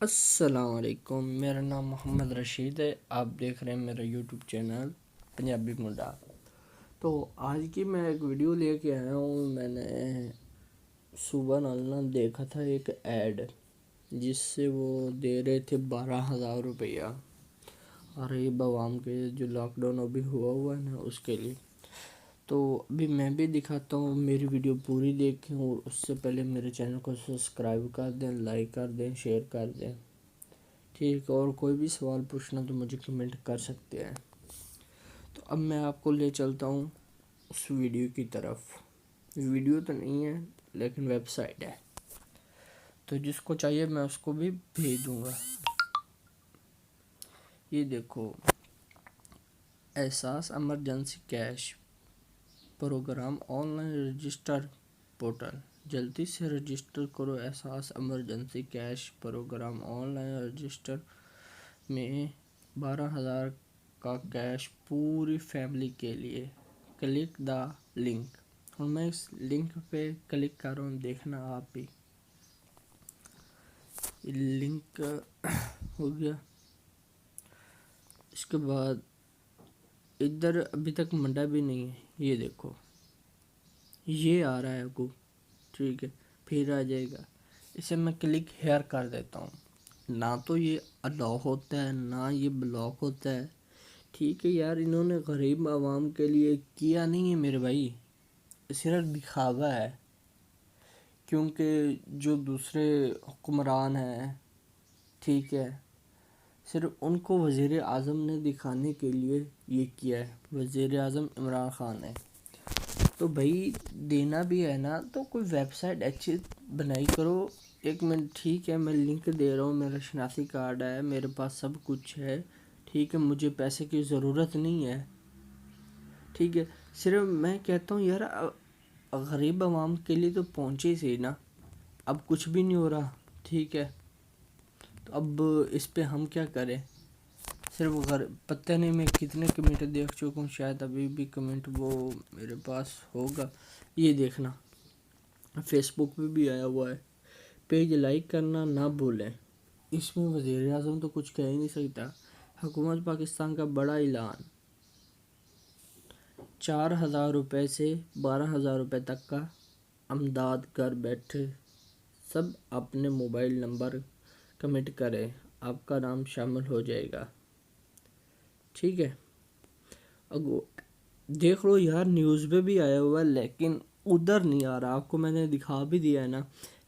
السلام علیکم، میرا نام محمد رشید ہے۔ آپ دیکھ رہے ہیں میرا یوٹیوب چینل پنجابی منڈا۔ تو آج کی میں ایک ویڈیو لے کے آیا ہوں۔ میں نے صبح نالنا دیکھا تھا ایک ایڈ، جس سے وہ دے رہے تھے 12,000 روپیہ غریب عوام کے، جو لاک ڈاؤن ابھی ہوا ہے نا، اس کے لیے۔ تو ابھی میں بھی دکھاتا ہوں، میری ویڈیو پوری دیکھیں اور اس سے پہلے میرے چینل کو سبسکرائب کر دیں، لائک کر دیں، شیئر کر دیں، ٹھیک ہے؟ اور کوئی بھی سوال پوچھنا تو مجھے کمنٹ کر سکتے ہیں۔ تو اب میں آپ کو لے چلتا ہوں اس ویڈیو کی طرف۔ ویڈیو تو نہیں ہے لیکن ویب سائٹ ہے، تو جس کو چاہیے میں اس کو بھی بھیج دوں گا۔ یہ دیکھو، Ehsaas emergency cash program online register portal. جلدی سے رجسٹر کرو Ehsaas emergency cash program online register میں 12,000 کا کیش پوری فیملی کے لیے۔ Click the link. اور میں اس لنک پہ کلک کر رہا ہوں، دیکھنا آپ بھی۔ لنک ہو گیا۔ اس کے بعد ادھر ابھی تک منڈا بھی نہیں ہے، یہ دیکھو، یہ آ رہا ہے کو، ٹھیک ہے؟ پھر آ جائے گا۔ اسے میں کلک ہیئر کر دیتا ہوں۔ نہ تو یہ الاؤ ہوتا ہے، نہ یہ بلاک ہوتا ہے، ٹھیک ہے یار؟ انہوں نے غریب عوام کے لیے کیا نہیں ہے میرے بھائی، صرف دکھاوا ہے۔ کیونکہ جو دوسرے حکمران ہیں، ٹھیک ہے، صرف ان کو وزیر اعظم نے دکھانے کے لیے یہ کیا ہے۔ وزیر اعظم عمران خان ہے، تو بھائی دینا بھی ہے نا، تو کوئی ویب سائٹ اچھی بنائی کرو۔ ایک منٹ، ٹھیک ہے؟ میں لنک دے رہا ہوں، میرا شناختی کارڈ ہے، میرے پاس سب کچھ ہے، ٹھیک ہے؟ مجھے پیسے کی ضرورت نہیں ہے، ٹھیک ہے؟ صرف میں کہتا ہوں یار، غریب عوام کے لیے تو پہنچے سے نا۔ اب کچھ بھی نہیں ہو رہا، ٹھیک ہے؟ تو اب اس پہ ہم کیا کریں؟ صرف پتہ نہیں میں کتنے کمنٹ دیکھ چکا ہوں، شاید ابھی بھی کمنٹ وہ میرے پاس ہوگا۔ یہ دیکھنا، فیس بک پہ بھی آیا ہوا ہے۔ پیج لائک کرنا نہ بھولیں۔ اس میں وزیر اعظم تو کچھ کہہ ہی نہیں سکتا۔ حکومت پاکستان کا بڑا اعلان، 4,000 روپے سے 12,000 روپے تک کا امداد گھر بیٹھے۔ سب اپنے موبائل نمبر کمنٹ کریں، آپ کا نام شامل ہو جائے گا، ٹھیک ہے؟ دیکھ لو یار، نیوز پہ بھی آیا ہوا ہے لیکن ادھر نہیں آ رہا۔ آپ کو میں نے دکھا بھی دیا ہے نا۔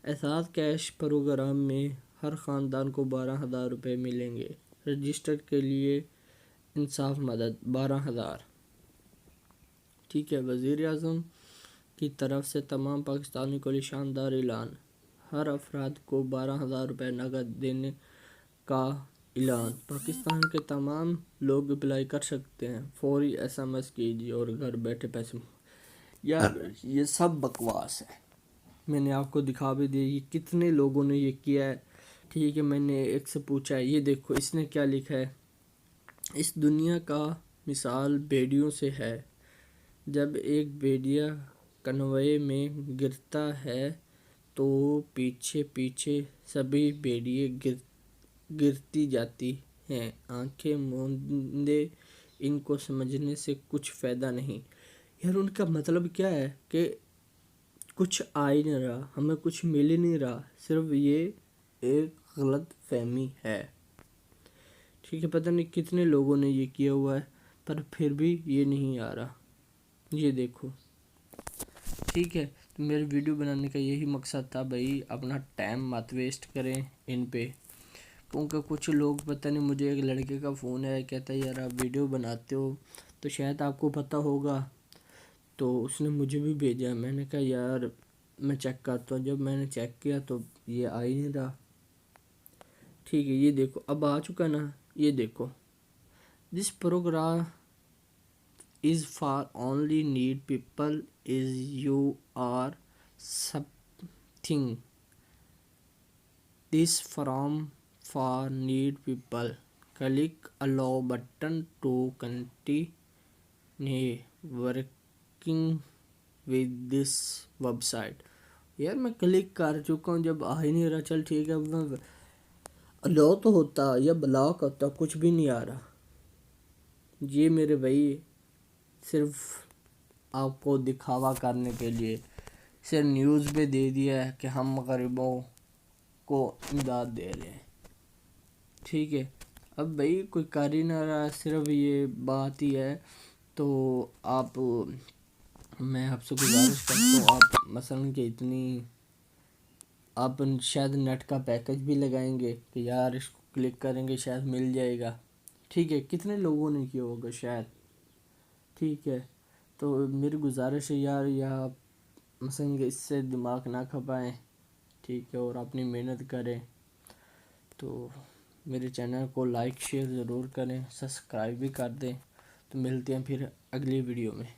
احساس کیش پروگرام میں ہر خاندان کو 12,000 روپے ملیں گے۔ رجسٹر کے لیے انصاف مدد 12,000، ٹھیک ہے؟ وزیر اعظم کی طرف سے تمام پاکستانیوں کے لیے شاندار اعلان۔ ہر افراد کو 12,000 روپے نقد دینے کا اعلان۔ پاکستان کے تمام لوگ اپلائی کر سکتے ہیں۔ فوری SMS کیجیے اور گھر بیٹھے پیسے۔ یار یہ سب بکواس ہے، میں نے آپ کو دکھا بھی دیا یہ کتنے لوگوں نے یہ کیا ہے، ٹھیک ہے؟ میں نے ایک سے پوچھا ہے، یہ دیکھو اس نے کیا لکھا ہے۔ اس دنیا کا مثال بیڑیوں سے ہے۔ جب ایک بیڑیا کنوئیں میں گرتا ہے تو پیچھے پیچھے سبھی بیڑیے گرتی جاتی ہیں۔ آنکھیں موندے ان کو سمجھنے سے کچھ فائدہ نہیں۔ یار ان کا مطلب کیا ہے کہ کچھ آ ہی نہیں رہا، ہمیں کچھ مل ہی نہیں رہا، صرف یہ ایک غلط فہمی ہے، ٹھیک ہے؟ پتہ نہیں کتنے لوگوں نے یہ کیا ہوا ہے، پر پھر بھی یہ نہیں آ رہا۔ یہ دیکھو، ٹھیک ہے؟ تو میرے ویڈیو بنانے کا یہی مقصد تھا بھائی، اپنا ٹائم مت ویسٹ کریں ان پہ۔ کیونکہ کچھ لوگ، پتہ نہیں، مجھے ایک لڑکے کا فون ہے، کہتا ہے یار آپ ویڈیو بناتے ہو تو شاید آپ کو پتہ ہوگا، تو اس نے مجھے بھی بھیجا۔ میں نے کہا یار میں چیک کرتا ہوں۔ جب میں نے چیک کیا تو یہ آ ہی نہیں رہا، ٹھیک ہے؟ یہ دیکھو اب آ چکا نا۔ یہ دیکھو، دس programme is for only need people is you are something this from for need people click allow button to continue working with this website۔ یار میں کلک کر چکا ہوں، جب آ ہی نہیں رہا، چل ٹھیک ہے، اب میں لو تو ہوتا یا بلاک ہوتا، کچھ بھی نہیں آ رہا. یہ میرے بھائی صرف آپ کو دکھاوا کرنے کے لیے صرف نیوز پہ دے دیا ہے کہ ہم غریبوں کو امداد دے رہے ہیں. ٹھیک ہے، اب بھائی کوئی کر ہی نہ رہا، صرف یہ بات ہی ہے. تو میں آپ سے گزارش کرتا ہوں، آپ مثلاً کہ آپ شاید نیٹ کا پیکج بھی لگائیں گے کہ یار اس کو کلک کریں گے شاید مل جائے گا. ٹھیک ہے، کتنے لوگوں نے کیا ہوگا شاید. ٹھیک ہے، تو میری گزارش ہے یار، آپ مثلاً کہ اس سے دماغ نہ کھپائیں. ٹھیک ہے، اور اپنی محنت کریں. تو میرے چینل کو لائک شیئر ضرور کریں، سبسکرائب بھی کر دیں. تو ملتے ہیں پھر اگلی ویڈیو میں.